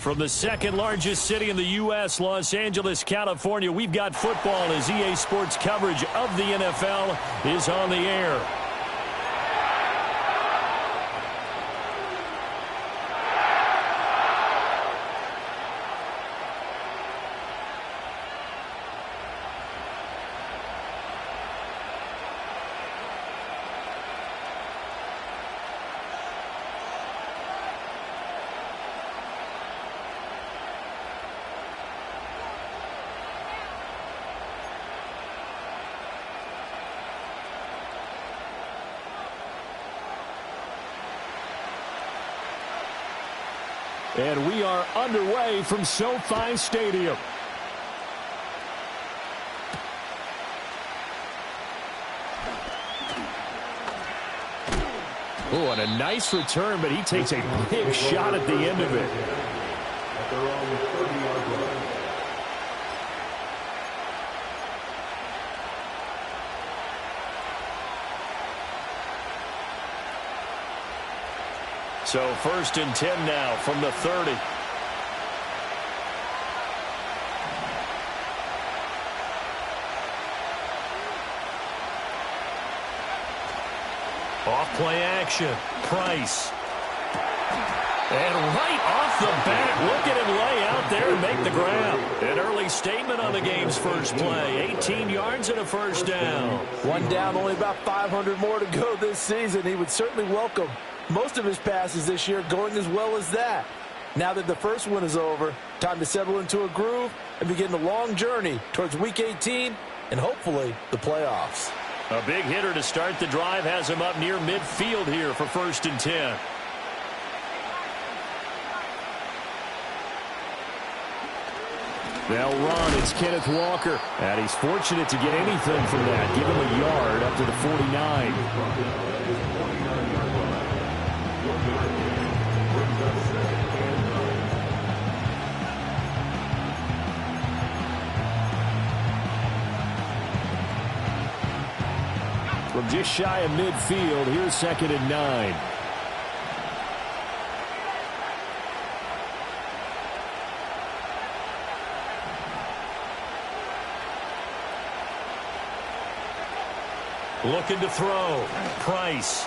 From the second largest city in the U.S., Los Angeles, California, we've got football as EA Sports coverage of the NFL is on the air. And we are underway from SoFi Stadium. Oh, and a nice return, but he takes a big shot at the end of it. So 1st and 10 now from the 30. Off play action. Price. And right off the bat, look at him lay out there and make the grab. An early statement on the game's first play. 18 yards and a first down. One down, only about 500 more to go this season. He would certainly welcome most of his passes this year going as well as that. Now that the first one is over, time to settle into a groove and begin the long journey towards Week 18 and hopefully the playoffs. A big hitter to start the drive has him up near midfield here for 1st and 10. They'll run. It's Kenneth Walker. And he's fortunate to get anything from that. Give him a yard up to the 49. From just shy of midfield, here's 2nd and 9. Looking to throw. Price.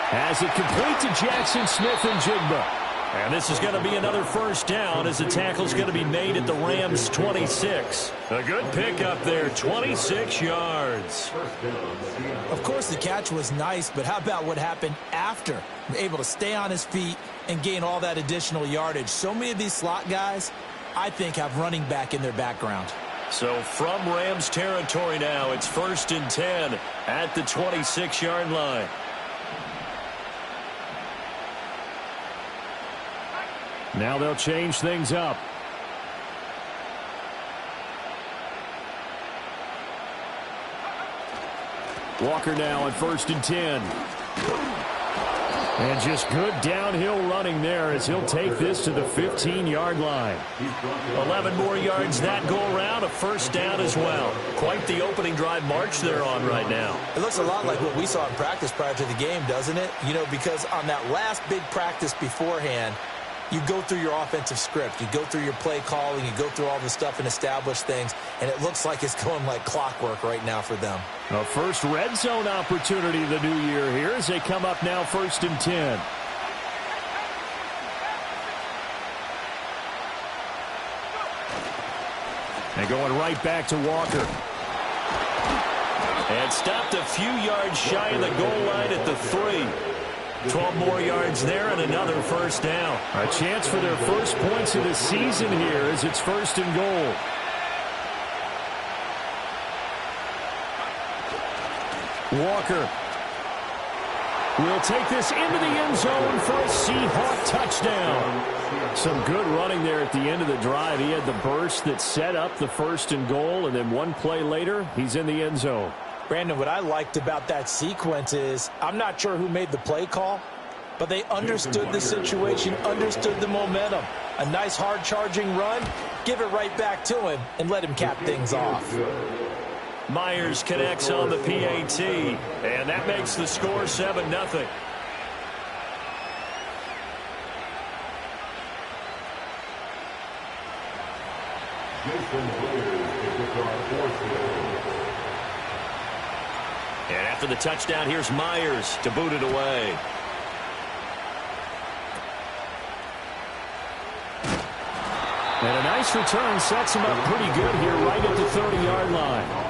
Has it complete to Jackson Smith and Jigba. And this is going to be another first down as the tackle's going to be made at the Rams' 26. A good pickup there, 26 yards. Of course, the catch was nice, but how about what happened after? Able to stay on his feet and gain all that additional yardage. So many of these slot guys, I think, have running back in their background. So from Rams territory now, it's 1st and 10 at the 26-yard line. Now they'll change things up. Walker now on 1st and 10. And just good downhill running there as he'll take this to the 15-yard line. 11 more yards that go around, a first down as well. Quite the opening drive march they're on right now. It looks a lot like what we saw in practice prior to the game, doesn't it? You know, because on that last big practice beforehand, you go through your offensive script. You go through your play calling. You go through all the stuff and establish things. And it looks like it's going like clockwork right now for them. A first red zone opportunity the new year here as they come up now 1st and 10. And going right back to Walker. And stopped a few yards shy of the goal line at the 3. 12 more yards there and another first down. A chance for their first points of the season here as it's 1st and goal. Walker will take this into the end zone for a Seahawk touchdown. Some good running there at the end of the drive. He had the burst that set up the 1st and goal, and then one play later, he's in the end zone. Brandon, what I liked about that sequence is I'm not sure who made the play call, but they understood the situation, understood the momentum. A nice hard-charging run, give it right back to him, and let him cap things off. Myers connects on the PAT, and that makes the score 7-0. And after the touchdown, here's Myers to boot it away. And a nice return sets him up pretty good here right at the 30-yard line.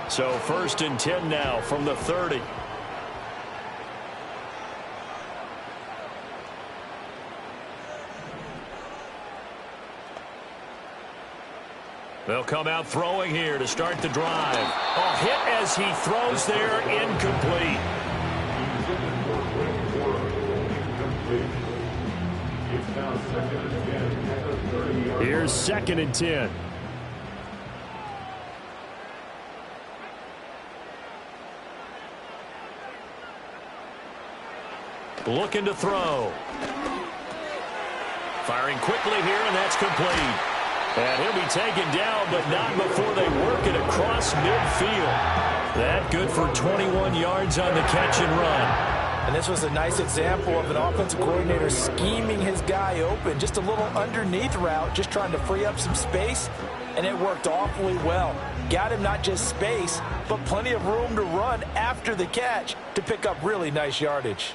So 1st and 10 now from the 30. They'll come out throwing here to start the drive. A hit as he throws there, incomplete. Here's 2nd and 10. Looking to throw. Firing quickly here, and that's complete. And he'll be taken down, but not before they work it across midfield. That good for 21 yards on the catch and run. And this was a nice example of an offensive coordinator scheming his guy open. Just a little underneath route, just trying to free up some space, and it worked awfully well. Got him not just space, but plenty of room to run after the catch to pick up really nice yardage.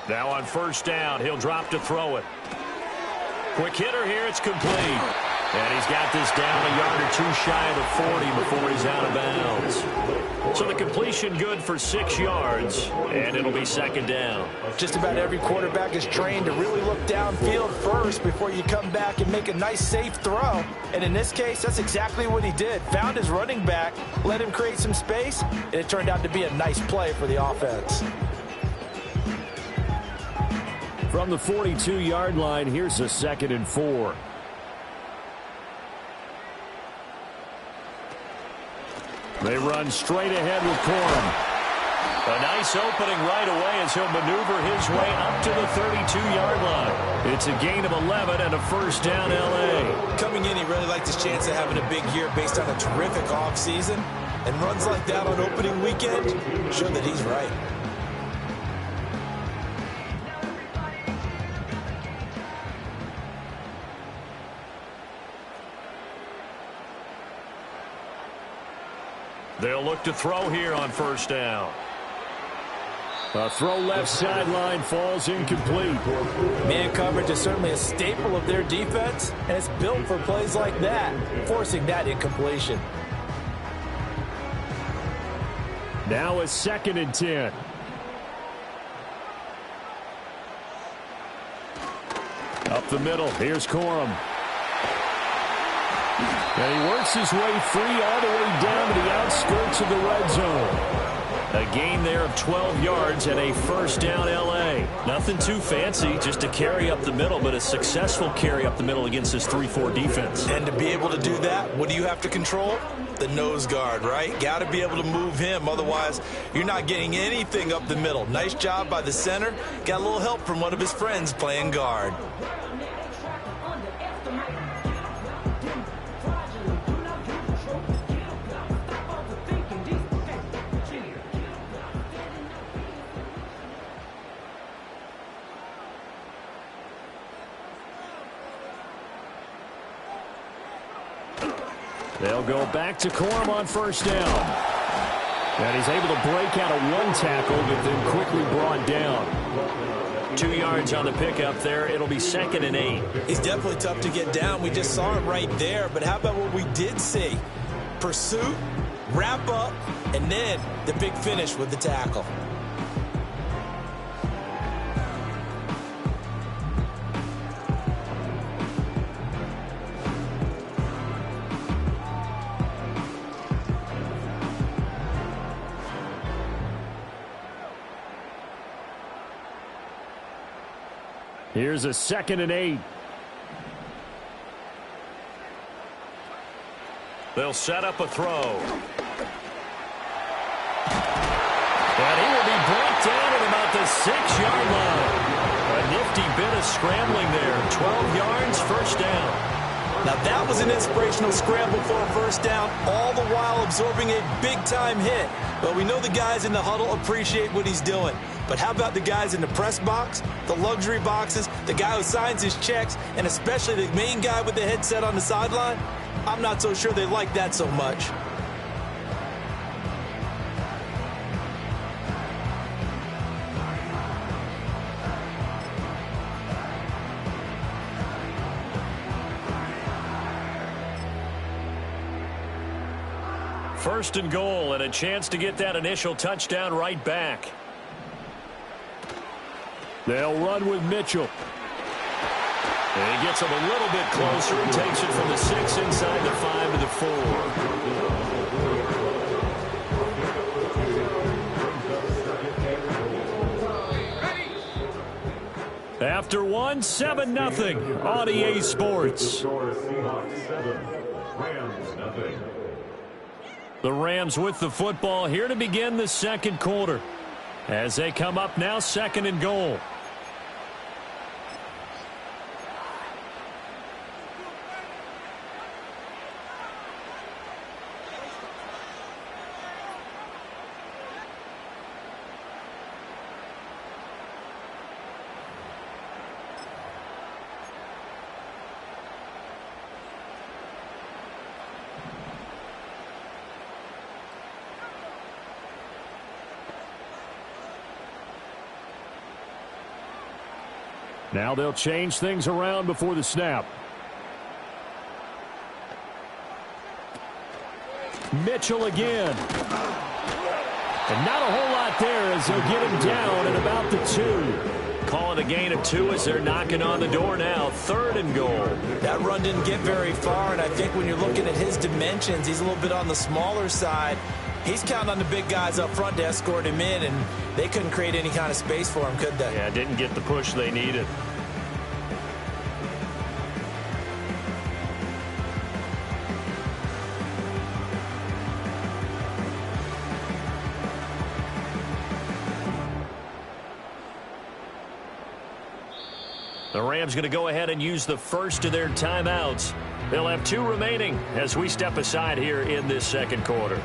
Now on 1st down, he'll drop to throw it. Quick hitter here, it's complete. And he's got this down a yard or two shy of the 40 before he's out of bounds. So the completion good for 6 yards, and it'll be 2nd down. Just about every quarterback is trained to really look downfield first before you come back and make a nice, safe throw. And in this case, that's exactly what he did. Found his running back, let him create some space, and it turned out to be a nice play for the offense. From the 42-yard line, here's a 2nd and 4. They run straight ahead with Corum. A nice opening right away as he'll maneuver his way up to the 32-yard line. It's a gain of 11 and a 1st down L.A. Coming in, he really liked his chance of having a big year based on a terrific offseason. And runs like that on opening weekend show that he's right. They'll look to throw here on 1st down. A throw left sideline falls incomplete. Man coverage is certainly a staple of their defense, and it's built for plays like that, forcing that incompletion. Now a 2nd and 10. Up the middle, here's Corum. And he works his way free all the way down to the outskirts of the red zone. A gain there of 12 yards and a 1st down L.A. Nothing too fancy, just a carry up the middle, but a successful carry up the middle against this 3-4 defense. And to be able to do that, what do you have to control? The nose guard, right? Got to be able to move him, otherwise you're not getting anything up the middle. Nice job by the center. Got a little help from one of his friends playing guard. They'll go back to Corum on 1st down. And he's able to break out of one tackle, but then quickly brought down. 2 yards on the pickup there. It'll be 2nd and 8. He's definitely tough to get down. We just saw it right there. But how about what we did see? Pursuit, wrap up, and then the big finish with the tackle. Here's a 2nd and 8. They'll set up a throw. And he will be brought down at about the 6-yard line. A nifty bit of scrambling there. 12 yards, 1st Now that was an inspirational scramble for a first down, all the while absorbing a big-time hit. Well, we know the guys in the huddle appreciate what he's doing. But how about the guys in the press box, the luxury boxes, the guy who signs his checks, and especially the main guy with the headset on the sideline? I'm not so sure they like that so much. First and goal, and a chance to get that initial touchdown right back. They'll run with Mitchell. And he gets him a little bit closer and takes it from the 6 inside the 5 to the 4. After one, 7-0 on EA Sports. The Rams with the football here to begin the second quarter. As they come up now, second and goal. Now they'll change things around before the snap. Mitchell again. And not a whole lot there as they'll get him down at about the 2. Call it a gain of 2 as they're knocking on the door now. Third and goal. That run didn't get very far, and I think when you're looking at his dimensions, he's a little bit on the smaller side. He's counting on the big guys up front to escort him in, and they couldn't create any kind of space for him, could they? Yeah, didn't get the push they needed. The Rams going to go ahead and use the first of their timeouts. They'll have 2 remaining as we step aside here in this second quarter.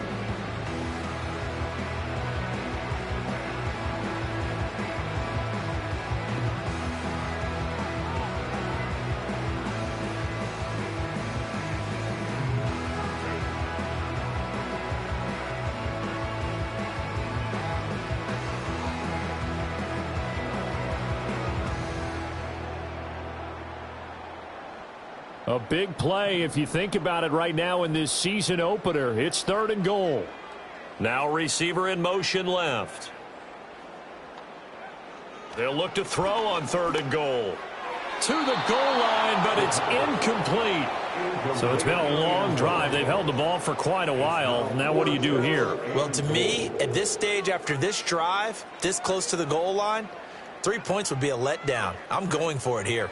A big play if you think about it right now in this season opener. It's third and goal. Now receiver in motion left. They'll look to throw on third and goal. To the goal line, but it's incomplete. So it's been a long drive. They've held the ball for quite a while. Now what do you do here? Well, to me, at this stage after this drive, this close to the goal line, 3 points would be a letdown. I'm going for it here.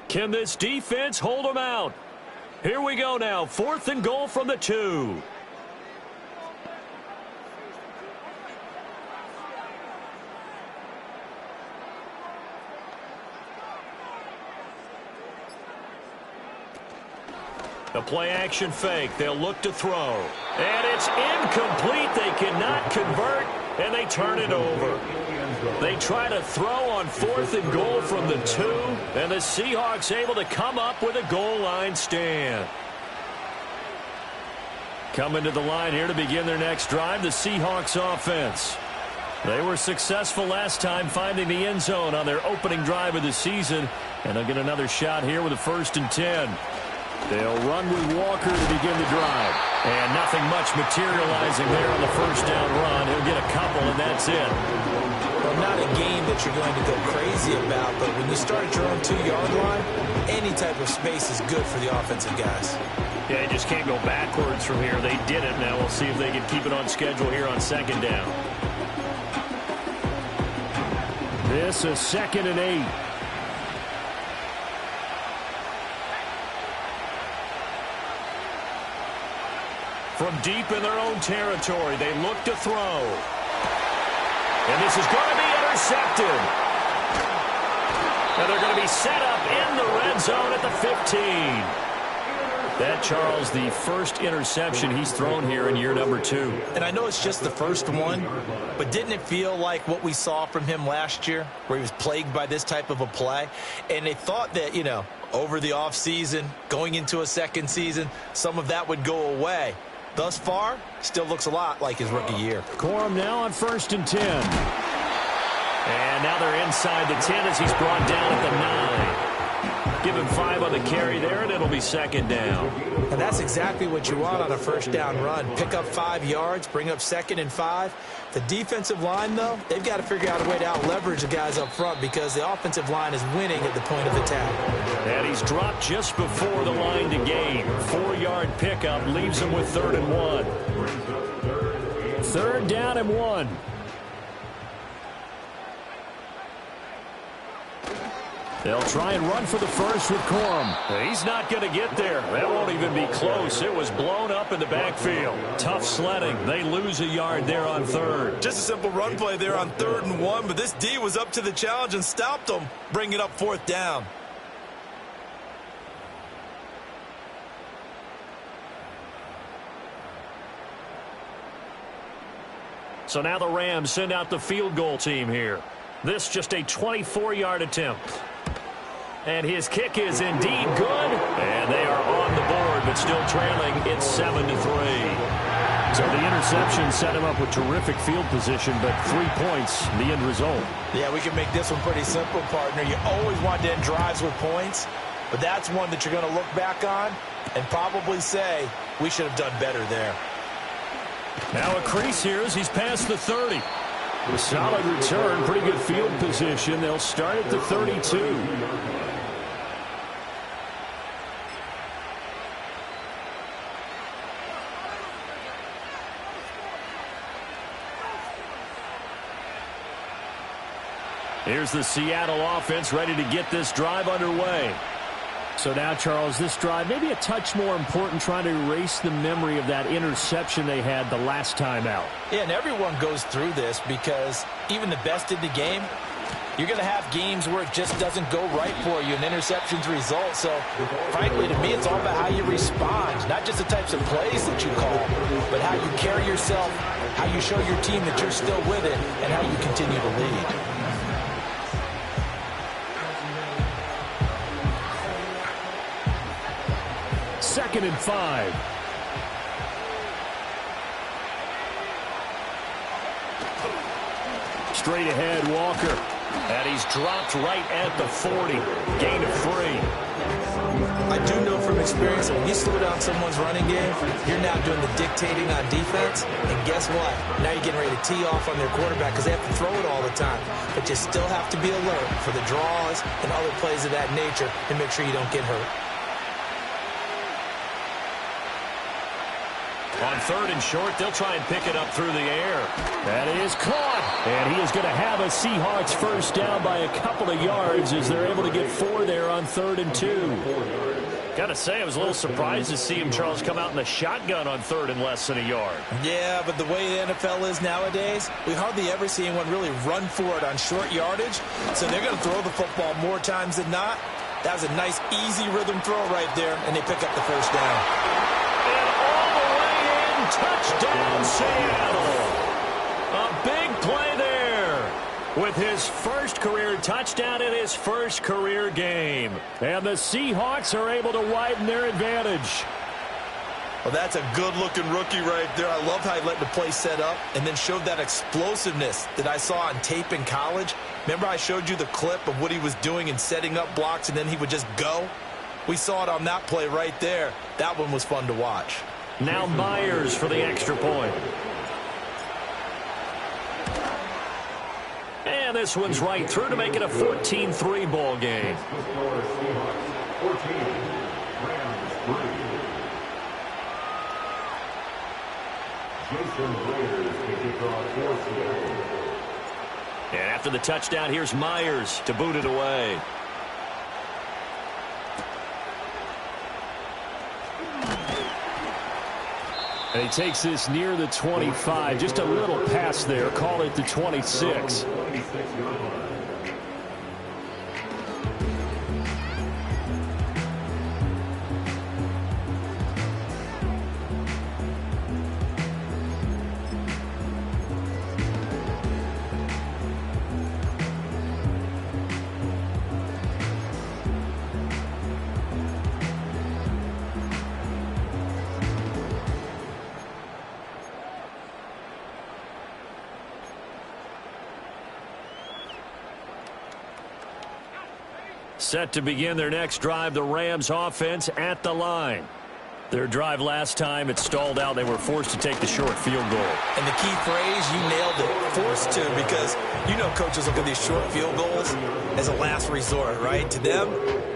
Can this defense hold them out? Here we go now. Fourth and goal from the 2. The play action fake. They'll look to throw. And it's incomplete. They cannot convert, and they turn it over. They try to throw on fourth and goal from the 2, and the Seahawks able to come up with a goal line stand. Coming to the line here to begin their next drive, the Seahawks offense. They were successful last time finding the end zone on their opening drive of the season, and they'll get another shot here with a 1st and 10. They'll run with Walker to begin the drive. And nothing much materializing there on the first down run. He'll get a couple, and that's it. Well, not a game that you're going to go crazy about, but when you start at your own 2-yard line, any type of space is good for the offensive guys. Yeah, you just can't go backwards from here. They did it. Now we'll see if they can keep it on schedule here on 2nd down. This is 2nd and 8. From deep in their own territory, they look to throw. And this is going to be intercepted. Now they're going to be set up in the red zone at the 15. That, Charles, the first interception he's thrown here in year number 2. And I know it's just the first one, but didn't it feel like what we saw from him last year, where he was plagued by this type of a play? And they thought that, you know, over the offseason, going into a second season, some of that would go away. Thus far, still looks a lot like his rookie year. Corum now on 1st and 10. And now they're inside the 10 as he's brought down at the 9. Give him 5 on the carry there, and it'll be 2nd down. And that's exactly what you want on a first down run. Pick up 5 yards, bring up 2nd and 5. The defensive line, though, they've got to figure out a way to out-leverage the guys up front because the offensive line is winning at the point of attack. And he's dropped just before the line to gain. 4-yard pickup leaves him with 3rd and 1. 3rd down and 1. They'll try and run for the first with Corum. He's not going to get there. That won't even be close. It was blown up in the backfield. Tough sledding. They lose a yard there on 3rd. Just a simple run play there on 3rd and 1, but this D was up to the challenge and stopped them, bringing up 4th down. So now the Rams send out the field goal team here. This just a 24-yard attempt. And his kick is indeed good. And they are on the board, but still trailing. It's 7-3. So the interception set him up with terrific field position, but 3 points, the end result. Yeah, we can make this one pretty simple, partner. You always want to end drives with points, but that's one that you're going to look back on and probably say, we should have done better there. Now a crease here as he's past the 30. A solid return, pretty good field position. They'll start at the 32. Here's the Seattle offense ready to get this drive underway. So now, Charles, this drive maybe a touch more important, trying to erase the memory of that interception they had the last time out. Yeah, and everyone goes through this because even the best in the game, you're going to have games where it just doesn't go right for you, and interceptions result. So, frankly, to me, it's all about how you respond, not just the types of plays that you call, but how you carry yourself, how you show your team that you're still with it, and how you continue to lead. Second and 5. Straight ahead, Walker. And he's dropped right at the 40. Gain of 3. I do know from experience that when you slow down someone's running game, you're now doing the dictating on defense. And guess what? Now you're getting ready to tee off on their quarterback because they have to throw it all the time. But you still have to be alert for the draws and other plays of that nature and make sure you don't get hurt. On 3rd and short, they'll try and pick it up through the air. That is caught. And he is going to have a Seahawks first down by a couple of yards as they're able to get 4 there on 3rd and 2. Got to say, I was a little surprised to see him, Charles, come out in the shotgun on 3rd and less than a yard. Yeah, but the way the NFL is nowadays, we hardly ever see anyone really run for it on short yardage. So they're going to throw the football more times than not. That was a nice, easy rhythm throw right there, and they pick up the first down. Touchdown, Seattle. A big play there with his first career touchdown in his first career game. And the Seahawks are able to widen their advantage. Well, that's a good-looking rookie right there. I love how he let the play set up and then showed that explosiveness that I saw on tape in college. Remember I showed you the clip of what he was doing and setting up blocks, and then he would just go? We saw it on that play right there. That one was fun to watch. Now Myers for the extra point. And this one's right through to make it a 14-3 ball game. And after the touchdown, here's Myers to boot it away. And he takes this near the 25. Just a little pass there. Call it the 26. Set to begin their next drive, the Rams offense at the line. Their drive last time, it stalled out. They were forced to take the short field goal. And the key phrase, you nailed it, forced to, because you know coaches look at these short field goals as a last resort, right? To them,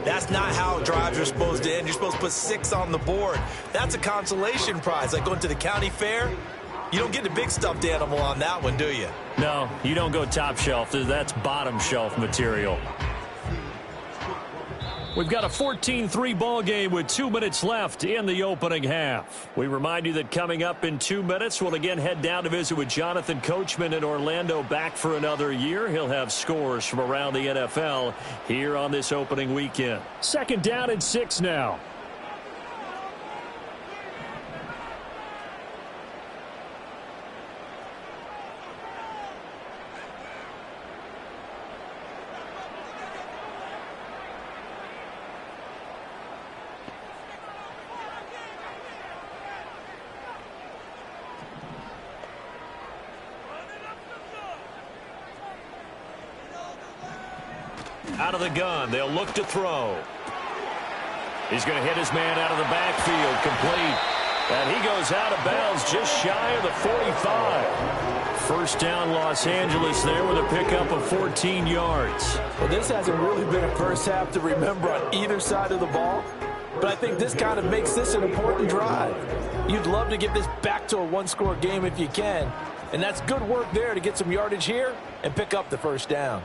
that's not how drives are supposed to end. You're supposed to put 6 on the board. That's a consolation prize, like going to the county fair. You don't get the big stuffed animal on that one, do you? No, you don't go top shelf. That's bottom shelf material. We've got a 14-3 ball game with 2 minutes left in the opening half. We remind you that coming up in 2 minutes, we'll again head down to visit with Jonathan Coachman in Orlando, back for another year. He'll have scores from around the NFL here on this opening weekend. 2nd down and 6 now. Out of the gun, they'll look to throw. He's going to hit his man out of the backfield, complete. And he goes out of bounds just shy of the 45. First down, Los Angeles there with a pickup of 14 yards. Well, this hasn't really been a first half to remember on either side of the ball, but I think this kind of makes this an important drive. You'd love to get this back to a one-score game if you can, and that's good work there to get some yardage here and pick up the first down.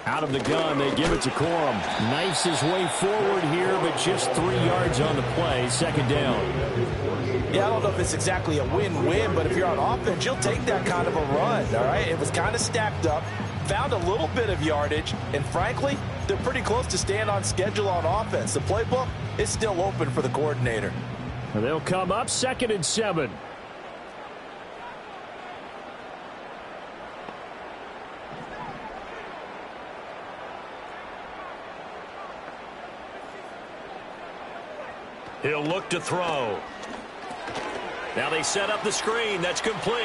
Out of the gun, they give it to Corum. Knifes his way forward here, but just 3 yards on the play. 2nd down. Yeah, I don't know if it's exactly a win-win, but if you're on offense, you'll take that kind of a run, all right? It was kind of stacked up, found a little bit of yardage, and frankly, they're pretty close to staying on schedule on offense. The playbook is still open for the coordinator. They'll come up 2nd and 7. He'll look to throw. Now they set up the screen. That's complete.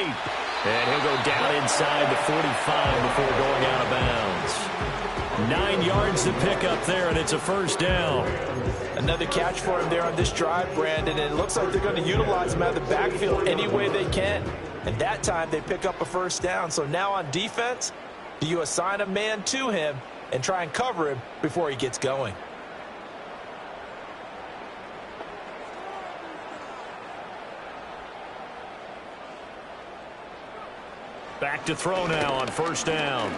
And he'll go down inside the 45 before going out of bounds. 9 yards to pick up there, and it's a first down. Another catch for him there on this drive, Brandon, and it looks like they're going to utilize him out of the backfield any way they can. And that time they pick up a first down. So now on defense, do you assign a man to him and try and cover him before he gets going? Back to throw now on first down.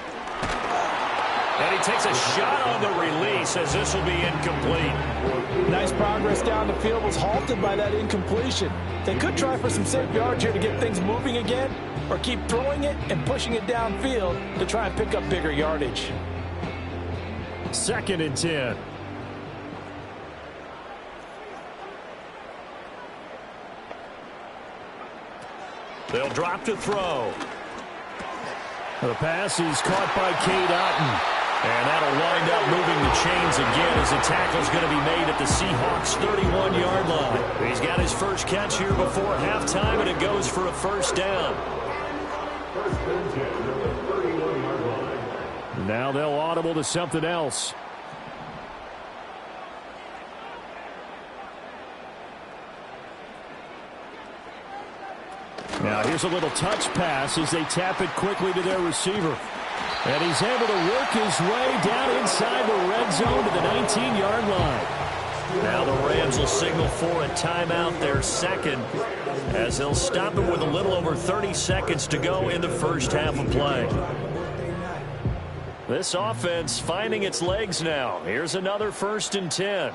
And he takes a shot on the release as this will be incomplete. Nice progress down the field, was halted by that incompletion. They could try for some safe yards here to get things moving again, or keep throwing it and pushing it downfield to try and pick up bigger yardage. 2nd and 10. They'll drop to throw. The pass is caught by Cade Otton. And that'll wind up moving the chains again as the tackle's going to be made at the Seahawks' 31-yard line. He's got his first catch here before halftime, and it goes for a first down. Now they'll audible to something else. Now here's a little touch pass as they tap it quickly to their receiver. And he's able to work his way down inside the red zone to the 19-yard line. Now the Rams will signal for a timeout, their second, as they'll stop it with a little over 30 seconds to go in the first half of play. This offense finding its legs now. Here's another 1st and 10.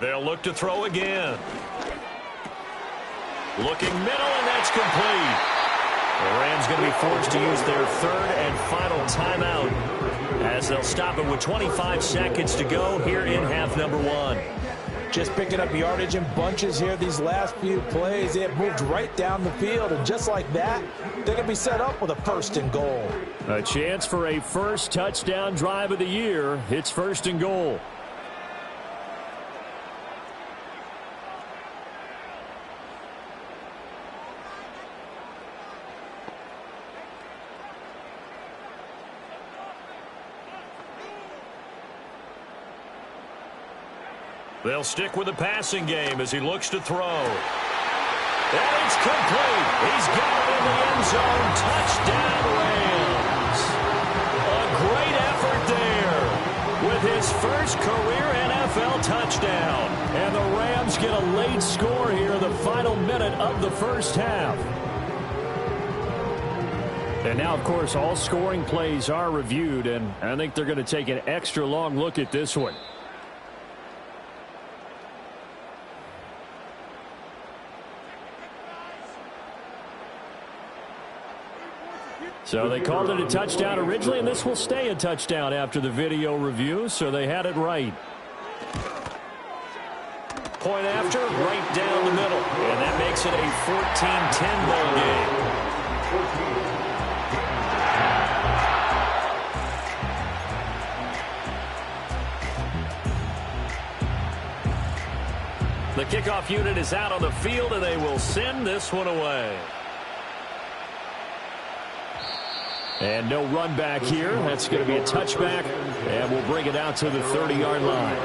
They'll look to throw again. Looking middle, and that's complete. The Rams going to be forced to use their third and final timeout as they'll stop it with 25 seconds to go here in half number one. Just picking up yardage in bunches here these last few plays. They have moved right down the field, and just like that, they're going to be set up with a first and goal. A chance for a first touchdown drive of the year. It's first and goal. They'll stick with the passing game as he looks to throw. And it's complete. He's got it in the end zone. Touchdown, Rams. A great effort there with his first career NFL touchdown. And the Rams get a late score here in the final minute of the first half. And now, of course, all scoring plays are reviewed, and I think they're going to take an extra long look at this one. So they called it a touchdown originally, and this will stay a touchdown after the video review, so they had it right. Point after, right down the middle, and that makes it a 14-10 ball game. The kickoff unit is out on the field, and they will send this one away. And no run back here. That's going to be a touchback, and we'll bring it out to the 30-yard line.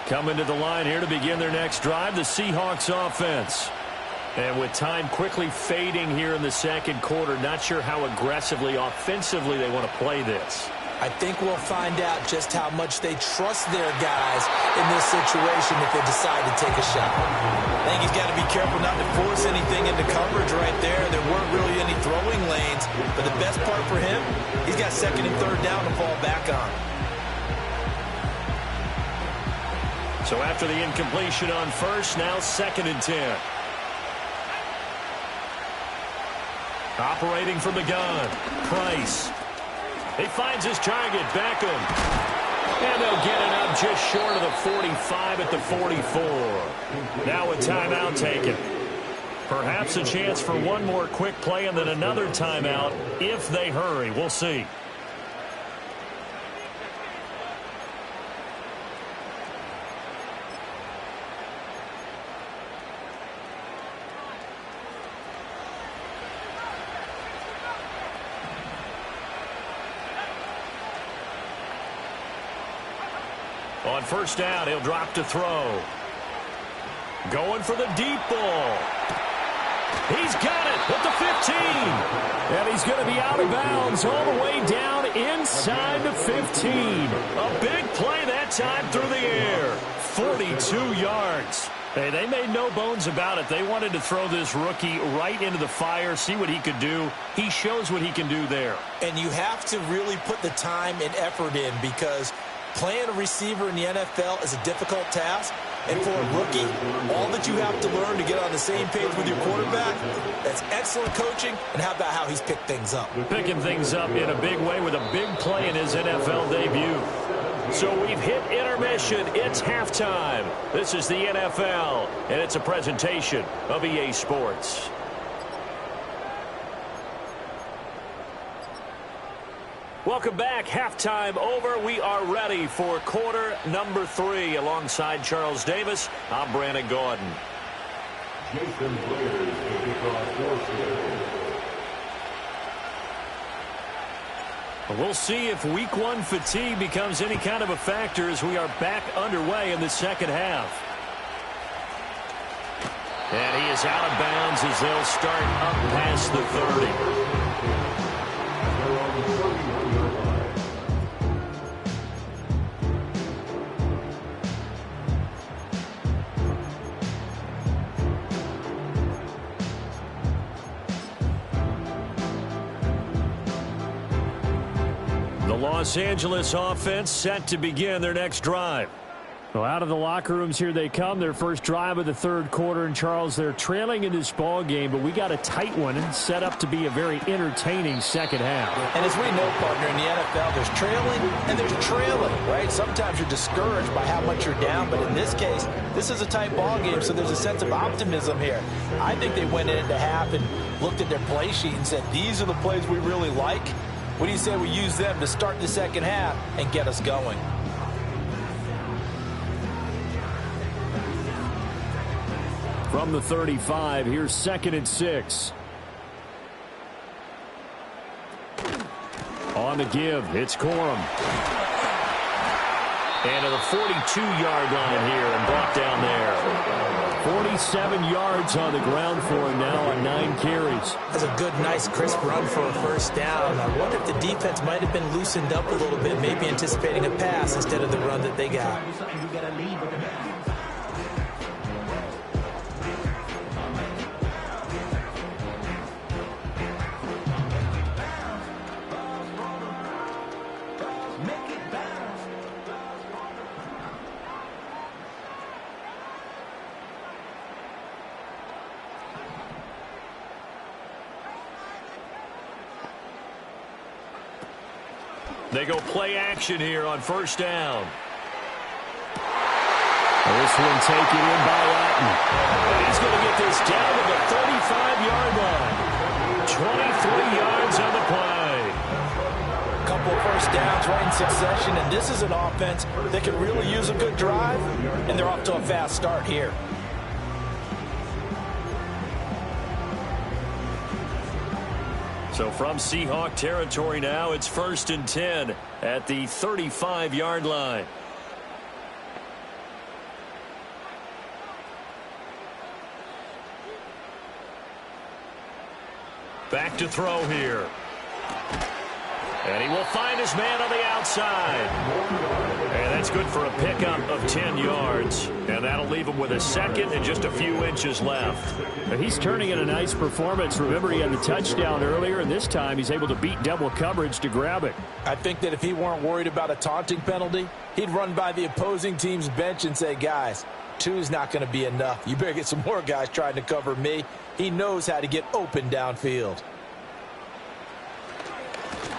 Coming to the line here to begin their next drive, the Seahawks offense. And with time quickly fading here in the second quarter, not sure how aggressively, offensively they want to play this. I think we'll find out just how much they trust their guys in this situation if they decide to take a shot. I think he's got to be careful not to force anything into coverage right there. There weren't really any throwing lanes, but the best part for him, he's got second and third down to fall back on. So after the incompletion on first, now second and 10. Operating from the gun, Price. He finds his target, Beckham. And they'll get it up just short of the 45 at the 44. Now a timeout taken. Perhaps a chance for one more quick play and then another timeout if they hurry. We'll see. On first down, he'll drop to throw. Going for the deep ball. He's got it at the 15. And he's going to be out of bounds all the way down inside the 15. A big play that time through the air. 42 yards. Hey, they made no bones about it. They wanted to throw this rookie right into the fire, see what he could do. He shows what he can do there. And you have to really put the time and effort in because playing a receiver in the NFL is a difficult task. And for a rookie, all that you have to learn to get on the same page with your quarterback, that's excellent coaching. And how about how he's picked things up? Picking things up in a big way with a big play in his NFL debut. So we've hit intermission. It's halftime. This is the NFL, and it's a presentation of EA Sports. Welcome back. Halftime over. We are ready for quarter number 3. Alongside Charles Davis, I'm Brandon Gordon. Jason Blair is the kickoff for. We'll see if week 1 fatigue becomes any kind of a factor as we are back underway in the second half. And he is out of bounds as they'll start up past the 30. Los Angeles offense set to begin their next drive. Well, out of the locker rooms here they come. Their first drive of the third quarter. And, Charles, they're trailing in this ball game, but we got a tight one set up to be a very entertaining second half. And as we know, partner, in the NFL, there's trailing and there's trailing, right? Sometimes you're discouraged by how much you're down, but in this case, this is a tight ball game, so there's a sense of optimism here. I think they went into half and looked at their play sheet and said, these are the plays we really like. What do you say we use them to start the second half and get us going? From the 35, here's 2nd and 6. On the give, it's Corum. And to the 42-yard line here and brought down there. 47 yards on the ground for him now on 9 carries. That's a good, nice, crisp run for a first down. I wonder if the defense might have been loosened up a little bit, maybe anticipating a pass instead of the run that they got. They go play action here on first down. This one taken in by Atten. And he's going to get this down to the 35-yard line. 23 yards on the play. A couple of first downs right in succession, and this is an offense that can really use a good drive, and they're off to a fast start here. So from Seahawk territory now, it's 1st and 10 at the 35-yard line. Back to throw here. And he will find his man on the outside. And that's good for a pickup of 10 yards. And that'll leave him with a second and just a few inches left. He's turning in a nice performance. Remember, he had the touchdown earlier, and this time he's able to beat double coverage to grab it. I think that if he weren't worried about a taunting penalty, he'd run by the opposing team's bench and say, guys, 2 is not going to be enough. You better get some more guys trying to cover me. He knows how to get open downfield.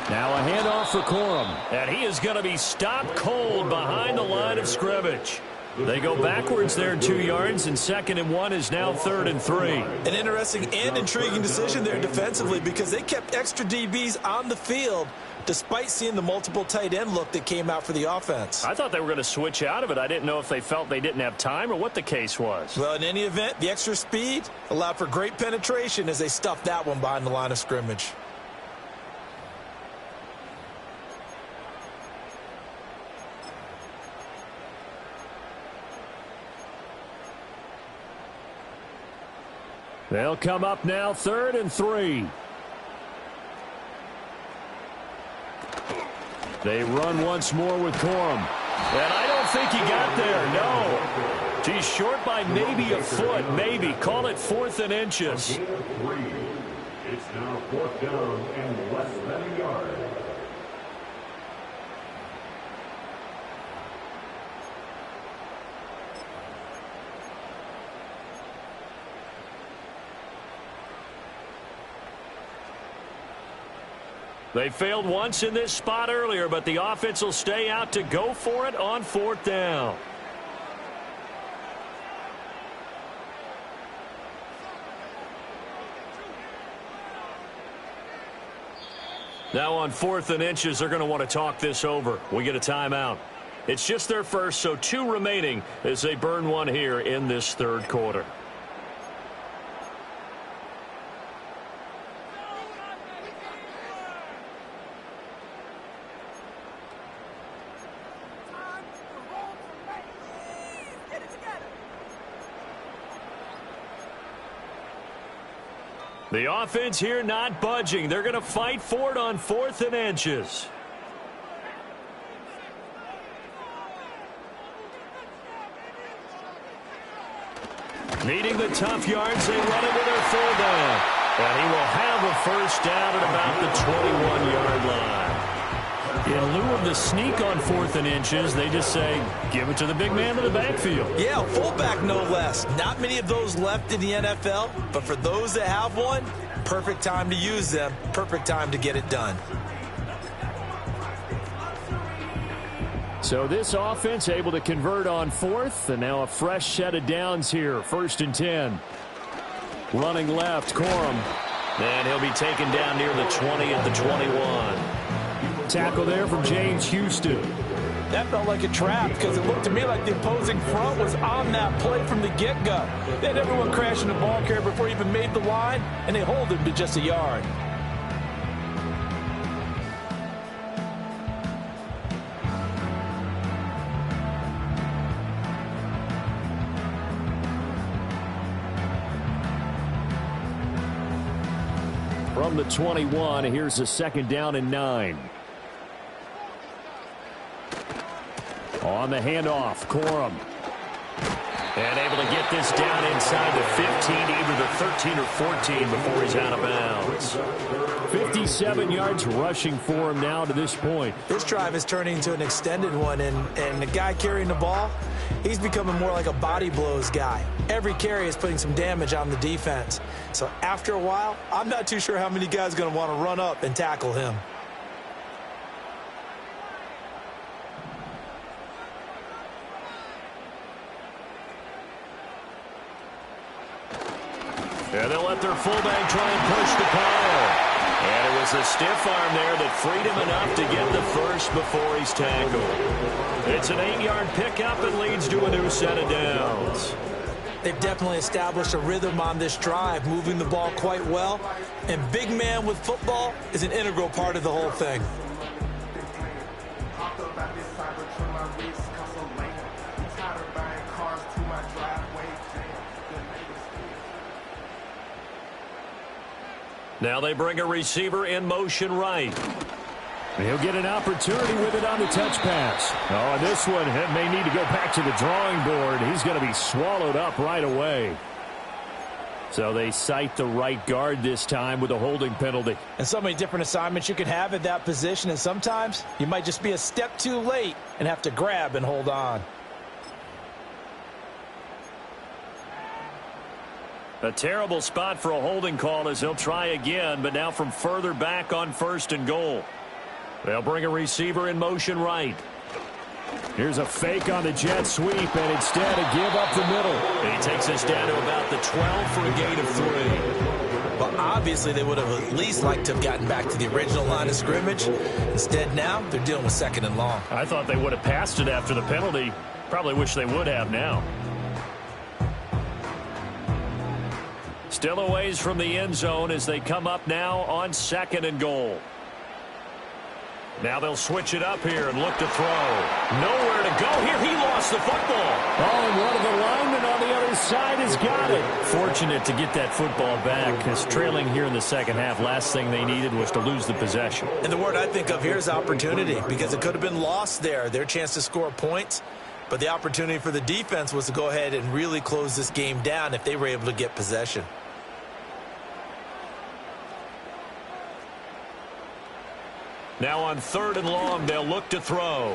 Now a handoff for Corum. And he is going to be stopped cold behind the line of scrimmage. They go backwards there 2 yards, and 2nd and 1 is now 3rd and 3. An interesting and intriguing decision there defensively because they kept extra DBs on the field despite seeing the multiple tight end look that came out for the offense. I thought they were going to switch out of it. I didn't know if they felt they didn't have time or what the case was. Well, in any event, the extra speed allowed for great penetration as they stuffed that one behind the line of scrimmage. They'll come up now 3rd and 3. They run once more with Corum. And I don't think he got there, no. He's short by maybe a foot, maybe. Call it 4th and inches. It's now 4th down and less than a yard. They failed once in this spot earlier, but the offense will stay out to go for it on 4th down. Now on 4th and inches, they're going to want to talk this over. We get a timeout. It's just their first, so 2 remaining as they burn one here in this third quarter. The offense here not budging. They're going to fight for it on 4th and inches. Needing the tough yards, they run it with their 4 down. And he will have a first down at about the 21-yard line. In lieu of the sneak on 4th and inches, they just say, give it to the big man in the backfield. Yeah, fullback no less. Not many of those left in the NFL, but for those that have one, perfect time to use them, perfect time to get it done. So this offense able to convert on 4th, and now a fresh set of downs here. 1st and 10. Running left, Corum. And he'll be taken down near the 20 at the 21. Tackle there from James Houston. That felt like a trap because it looked to me like the opposing front was on that play from the get-go. They had everyone crashing the ball carrier before he even made the line, and they hold him to just a yard. From the 21, here's a 2nd down and 9. On the handoff, Corum. And able to get this down inside the 15, either the 13 or 14 before he's out of bounds. 57 yards rushing for him now to this point. This drive is turning into an extended one, and the guy carrying the ball, he's becoming more like a body blows guy. Every carry is putting some damage on the defense. So after a while, I'm not too sure how many guys are going to want to run up and tackle him. And they'll let their fullback try and push the pile. And it was a stiff arm there that freed him enough to get the first before he's tackled. It's an 8-yard pickup and leads to a new set of downs. They've definitely established a rhythm on this drive, moving the ball quite well. And big man with football is an integral part of the whole thing. Now they bring a receiver in motion right. He'll get an opportunity with it on the touch pass. Oh, and this one may need to go back to the drawing board. He's going to be swallowed up right away. So they cite the right guard this time with a holding penalty. And so many different assignments you can have at that position, and sometimes you might just be a step too late and have to grab and hold on. A terrible spot for a holding call as he'll try again, but now from further back on 1st and goal. They'll bring a receiver in motion right. Here's a fake on the jet sweep, and instead a give up the middle. And he takes us down to about the 12 for a gain of 3. Well, obviously they would have at least liked to have gotten back to the original line of scrimmage. Instead now, they're dealing with 2nd and long. I thought they would have passed it after the penalty. Probably wish they would have now. Still a ways from the end zone as they come up now on 2nd and goal. Now they'll switch it up here and look to throw. Nowhere to go here. He lost the football. Oh, and one of the linemen on the other side has got it. Fortunate to get that football back because trailing here in the second half, last thing they needed was to lose the possession. And the word I think of here is opportunity, because it could have been lost there. Their chance to score points. But the opportunity for the defense was to go ahead and really close this game down if they were able to get possession. Now on 3rd and long, they'll look to throw.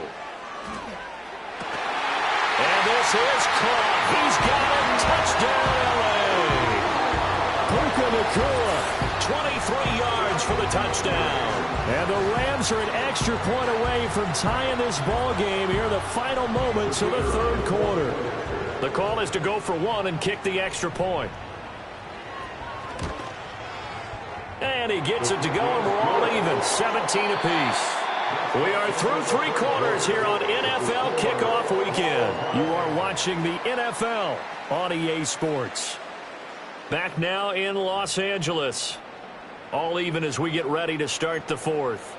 And this is caught. He's got it. Touchdown, L.A. Puka Nacua, 23 yards for the touchdown. And the Rams are an extra point away from tying this ball game here in the final moments of the 3rd quarter. The call is to go for 1 and kick the extra point. And he gets it to go, and we're all even, 17 apiece. We are through 3 quarters here on NFL Kickoff Weekend. You are watching the NFL on EA Sports. Back now in Los Angeles. All even as we get ready to start the 4th.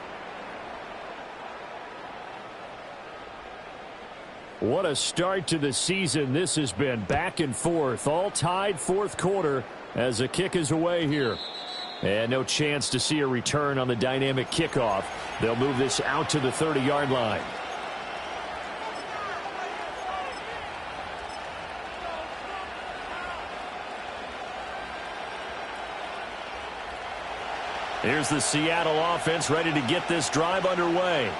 What a start to the season this has been. Back and forth, all tied 4th quarter as the kick is away here. And no chance to see a return on the dynamic kickoff. They'll move this out to the 30-yard line. Here's the Seattle offense ready to get this drive underway.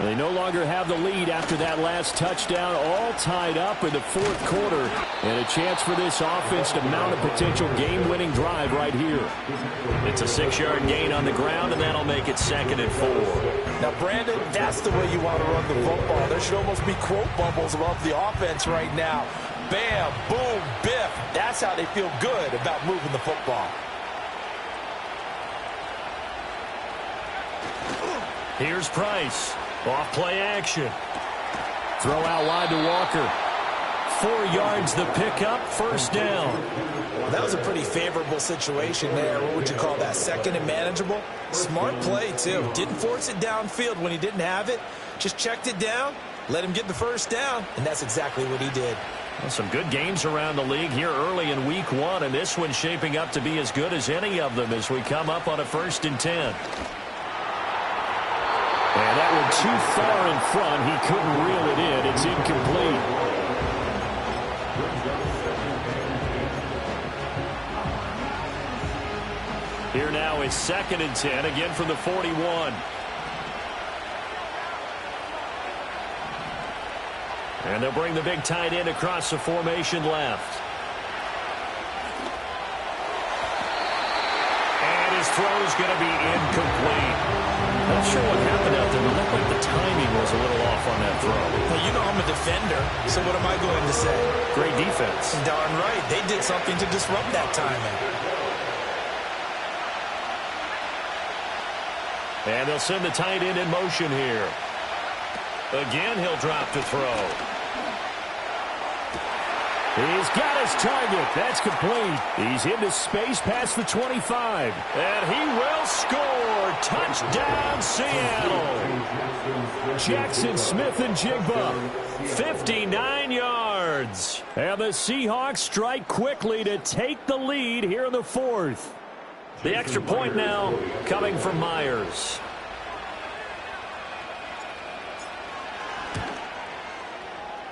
They no longer have the lead after that last touchdown, all tied up in the fourth quarter. And a chance for this offense to mount a potential game-winning drive right here. It's a 6-yard gain on the ground, and that'll make it 2nd and 4. Now, Brandon, that's the way you want to run the football. There should almost be quote bubbles above the offense right now. Bam, boom, biff. That's how they feel good about moving the football. Here's Price. Off play action. Throw out wide to Walker. 4 yards the pickup, first down. Well, that was a pretty favorable situation there. What would you call that? 2nd and manageable? Smart play, too. Didn't force it downfield when he didn't have it. Just checked it down, let him get the first down, and that's exactly what he did. Well, some good games around the league here early in week 1, and this one's shaping up to be as good as any of them as we come up on a 1st and 10. And that one too far in front. He couldn't reel it in. It's incomplete. Here now is 2nd and 10, again from the 41. And they'll bring the big tight end across the formation left. And his throw is going to be incomplete. Not sure what happened out there, but it looked like the timing was a little off on that throw. Well, you know I'm a defender, so what am I going to say? Great defense. Darn right. They did something to disrupt that timing. And they'll send the tight end in motion here. Again, he'll drop to throw. He's got his target. That's complete. He's into space past the 25. And he will score. Touchdown, Seattle. Jackson Smith-Njigba, 59 yards. And the Seahawks strike quickly to take the lead here in the 4th. The extra point now coming from Myers.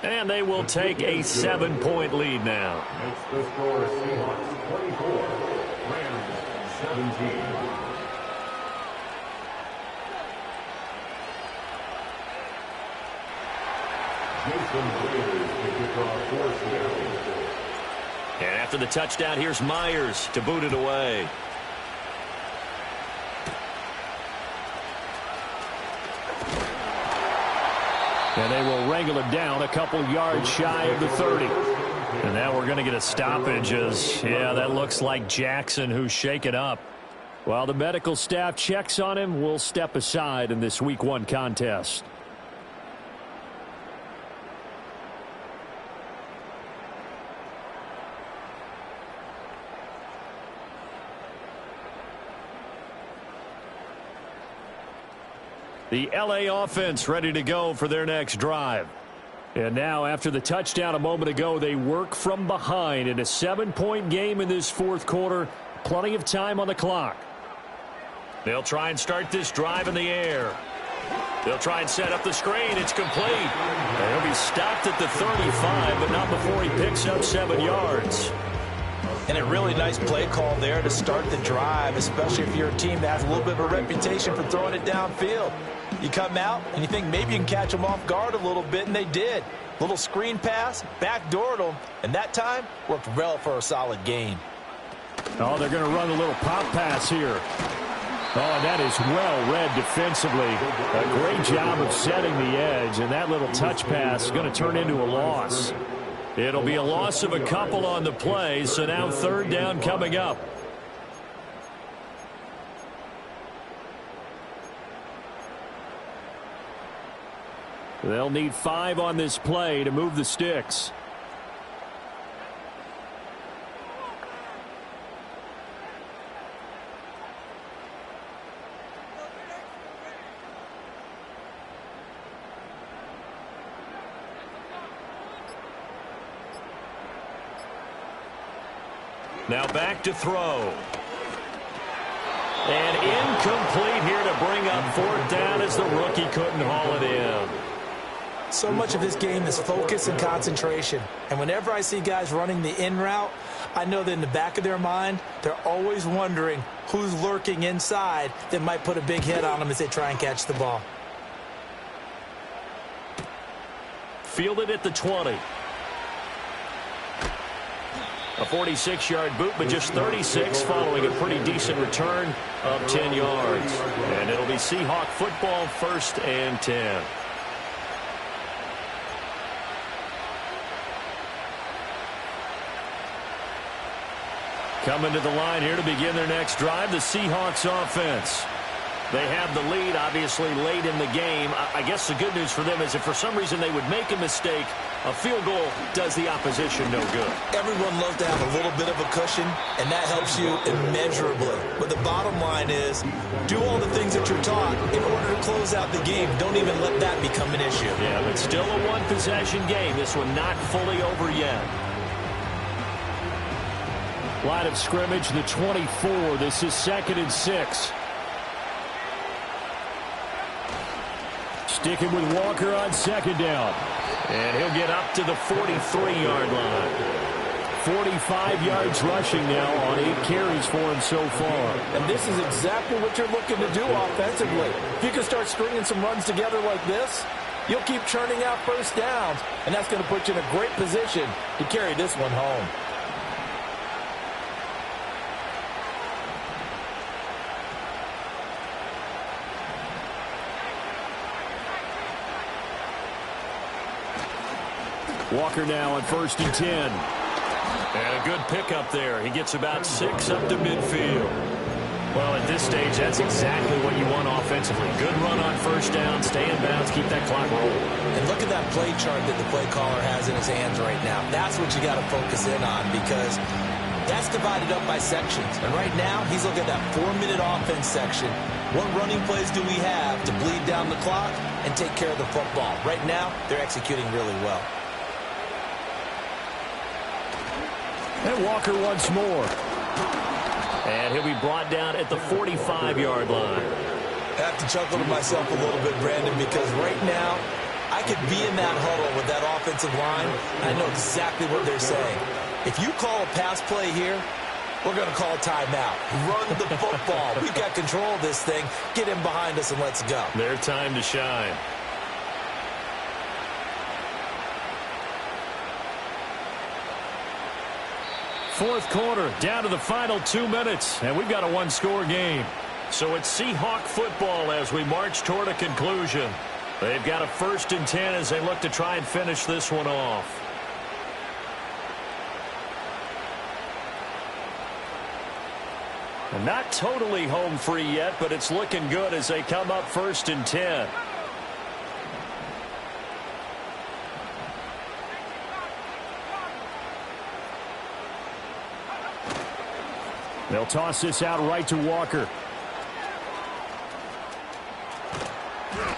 And they will take a 7-point lead now. Makes the score Seahawks 24, Rams 17. Jason Blair to kick off for Seattle. And after the touchdown, here's Myers to boot it away. And they will wrangle it down a couple yards shy of the 30. And now we're going to get a stoppage as, yeah, that looks like Jackson who's shaken up. While the medical staff checks on him, we'll step aside in this Week 1 contest. The LA offense ready to go for their next drive. And now after the touchdown a moment ago, they work from behind in a 7-point game in this 4th quarter. Plenty of time on the clock. They'll try and start this drive in the air. They'll try and set up the screen. It's complete. And he'll be stopped at the 35, but not before he picks up 7 yards. And a really nice play call there to start the drive, especially if you're a team that has a little bit of a reputation for throwing it downfield. You come out and you think maybe you can catch them off guard a little bit, and they did. Little screen pass, backdoored them, and that time worked well for a solid gain. Oh, they're going to run a little pop pass here. Oh, and that is well read defensively. A great job of setting the edge, and that little touch pass is going to turn into a loss. It'll be a loss of a couple on the play, so now 3rd down coming up. They'll need 5 on this play to move the sticks. Now back to throw. And incomplete here to bring up 4th down as the rookie couldn't haul it in. So much of this game is focus and concentration. And whenever I see guys running the in route, I know that in the back of their mind, they're always wondering who's lurking inside that might put a big hit on them as they try and catch the ball. fielded at the 20. A 46-yard boot, but just 36 following a pretty decent return of 10 yards. And it'll be Seahawk football, 1st and 10. Coming to the line here to begin their next drive, the Seahawks offense. They have the lead, obviously, late in the game. I guess the good news for them is if for some reason they would make a mistake, a field goal does the opposition no good. Everyone loves to have a little bit of a cushion, and that helps you immeasurably. But the bottom line is, do all the things that you're taught in order to close out the game. Don't even let that become an issue. Yeah, but still a one-possession game. This one not fully over yet. Line of scrimmage, the 24. This is 2nd and 6. Sticking with Walker on 2nd down. And he'll get up to the 43-yard line. 45 yards rushing now on 8 carries for him so far. And this is exactly what you're looking to do offensively. If you can start stringing some runs together like this, you'll keep churning out first downs, and that's going to put you in a great position to carry this one home. Walker now on 1st and 10. And a good pickup there. He gets about 6 up to midfield. Well, at this stage, that's exactly what you want offensively. Good run on 1st down, stay in bounds, keep that clock rolling. And look at that play chart that the play caller has in his hands right now. That's what you got to focus in on, because that's divided up by sections. And right now, he's looking at that 4-minute offense section. What running plays do we have to bleed down the clock and take care of the football? Right now, they're executing really well. And Walker once more. And he'll be brought down at the 45-yard line. I have to chuckle to myself a little bit, Brandon, because right now, I could be in that huddle with that offensive line, and I know exactly what they're saying. If you call a pass play here, we're going to call a timeout. Run the football. We've got control of this thing. Get him behind us and let's go. Their time to shine. Fourth quarter, down to the final 2 minutes, and we've got a one-score game. So it's Seahawk football as we march toward a conclusion. They've got a 1st and 10 as they look to try and finish this one off. And not totally home free yet, but it's looking good as they come up 1st and 10. They'll toss this out right to Walker.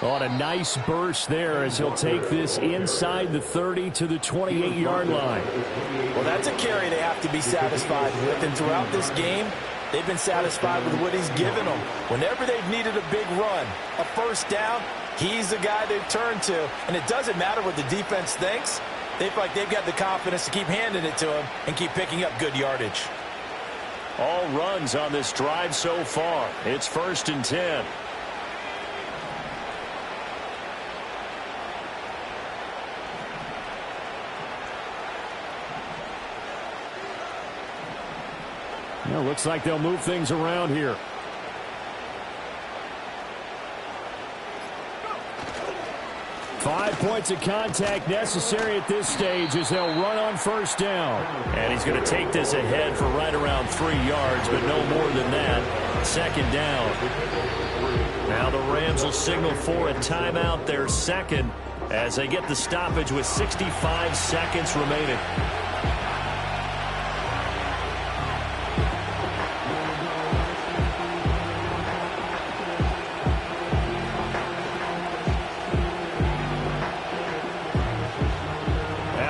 On a nice burst there as he'll take this inside the 30 to the 28-yard line. Well, that's a carry they have to be satisfied with. And throughout this game, they've been satisfied with what he's given them. Whenever they've needed a big run, a 1st down, he's the guy they've turned to. And it doesn't matter what the defense thinks. They feel like they've got the confidence to keep handing it to him and keep picking up good yardage. All runs on this drive so far. It's 1st and 10. Well, looks like they'll move things around here. Five points of contact necessary at this stage as they'll run on 1st down. And he's going to take this ahead for right around 3 yards, but no more than that. 2nd down. Now the Rams will signal for a timeout, their 2nd, as they get the stoppage with 65 seconds remaining.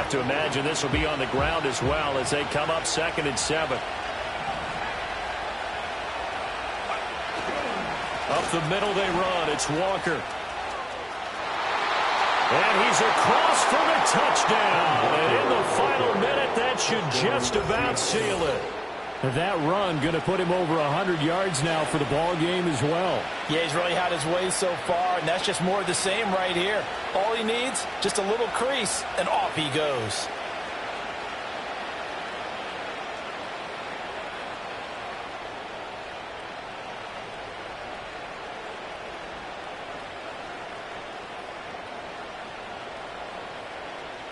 To imagine this will be on the ground as well as they come up 2nd and 7. Up the middle they run. It's Walker. And he's across for the touchdown. And in the final minute, that should just about seal it. That run going to put him over 100 yards now for the ball game as well. Yeah, he's really had his way so far, and that's just more of the same right here. All he needs, just a little crease, and off he goes.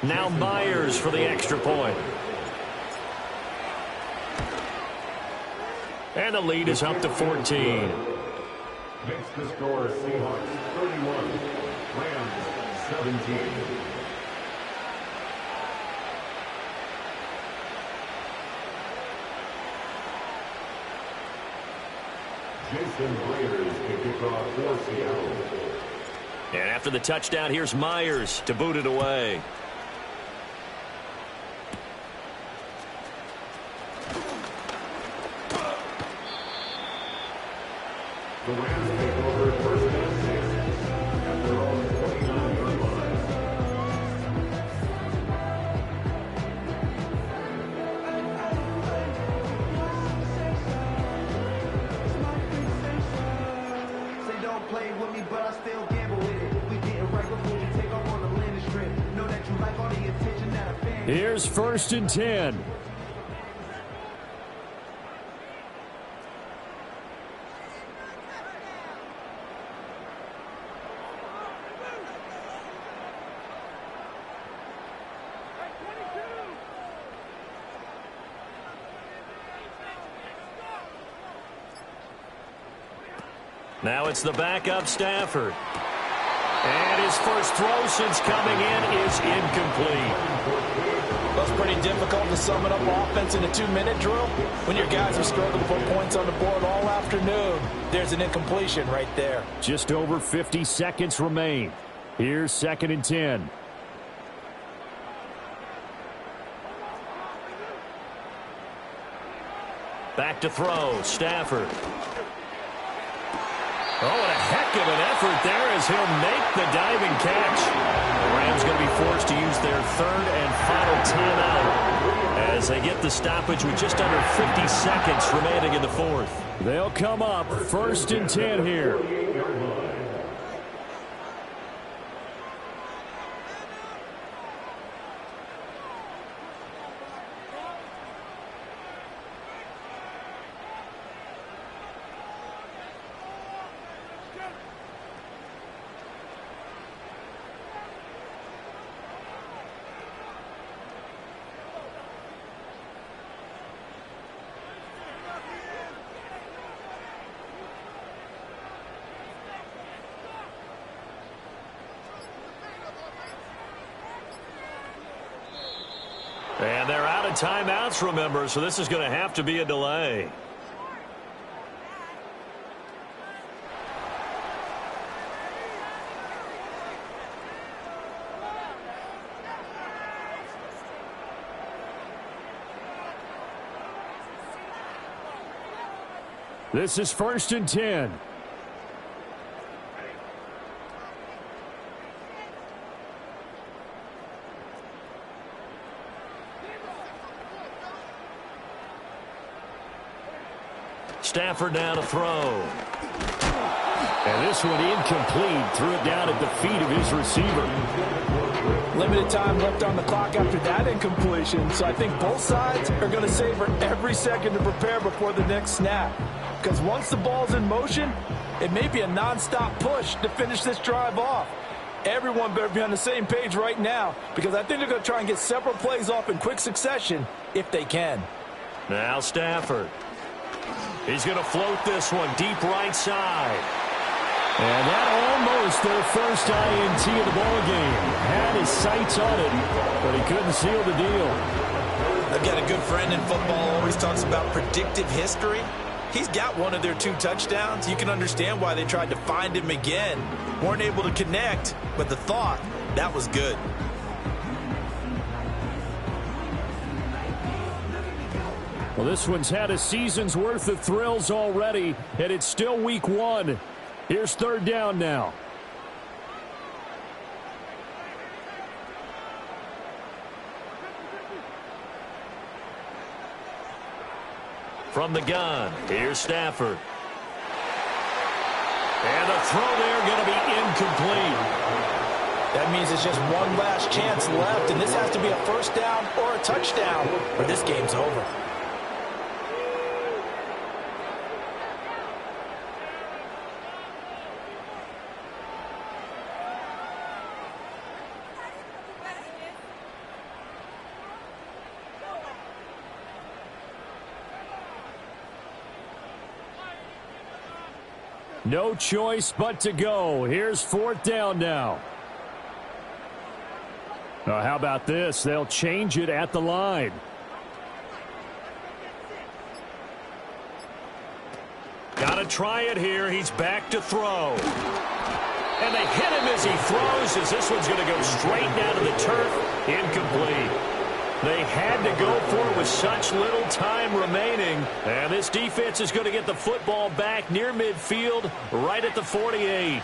Now Myers for the extra point. And the lead is up to 14. Makes the score Seahawks 31, Rams 17. Jason Blair's the kickoff for Seattle. And after the touchdown, here's Myers to boot it away. The Rams take over first and 6 at their own 29-yard line. Say don't play with me, but I still gamble with it. We getting right before we take off on the landing strip. Know that you like all the attention that a fan. Here's 1st and 10. Now it's the backup Stafford. And his first throw since coming in is incomplete. Well, it's pretty difficult to sum it up offense in a 2-minute drill when your guys have struggled to put points on the board all afternoon. There's an incompletion right there. Just over 50 seconds remain. Here's 2nd and 10. Back to throw, Stafford. Oh, and a heck of an effort there as he'll make the diving catch. The Rams going to be forced to use their 3rd and final timeout as they get the stoppage with just under 50 seconds remaining in the 4th. They'll come up 1st and 10 here. And they're out of timeouts, remember, so this is going to have to be a delay. This is 1st and 10. Stafford now to throw. And this one incomplete. Threw it down at the feet of his receiver. Limited time left on the clock after that incompletion, so I think both sides are going to savor every second to prepare before the next snap. Because once the ball's in motion, it may be a non-stop push to finish this drive off. Everyone better be on the same page right now, because I think they're going to try and get several plays off in quick succession if they can. Now Stafford. He's going to float this one deep right side. And that almost their first INT of the ball game. Had his sights on it, but he couldn't seal the deal. I've got a good friend in football, always talks about predictive history. He's got one of their 2 touchdowns. You can understand why they tried to find him again. Weren't able to connect, but the thought, that was good. Well, this one's had a season's worth of thrills already, and it's still week 1. Here's 3rd down now. From the gun, here's Stafford. And the throw there going to be incomplete. That means it's just one last chance left, and this has to be a first down or a touchdown, or this game's over. No choice but to go. Here's fourth down now. How about this? They'll change it at the line. Got to try it here. He's back to throw. And they hit him as he throws, as this one's going to go straight down to the turf. Incomplete. They had to go for it with such little time remaining. And this defense is going to get the football back near midfield, right at the 48.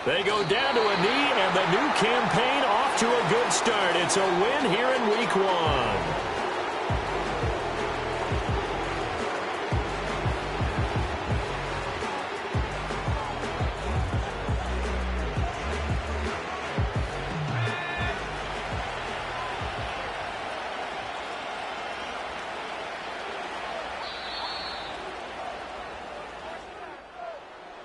They go down to a knee, and the new campaign off to a good start. It's a win here in Week 1.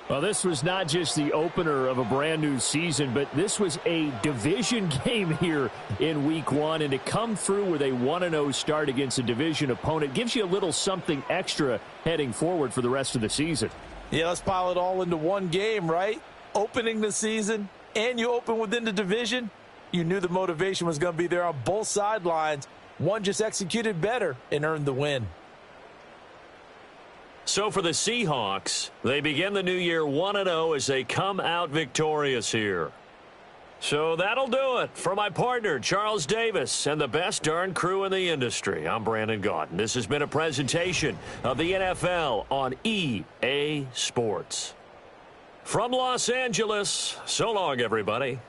Well, this was not just the opener of a brand new season, but this was a division game here in Week 1. And to come through with a 1-0 start against a division opponent gives you a little something extra heading forward for the rest of the season. Yeah, let's pile it all into one game, right? Opening the season, and you open within the division. You knew the motivation was going to be there on both sidelines. One just executed better and earned the win. So for the Seahawks, they begin the new year 1-0 as they come out victorious here. So that'll do it for my partner, Charles Davis, and the best darn crew in the industry. I'm Brandon Gaudin. This has been a presentation of the NFL on EA Sports. From Los Angeles, so long, everybody.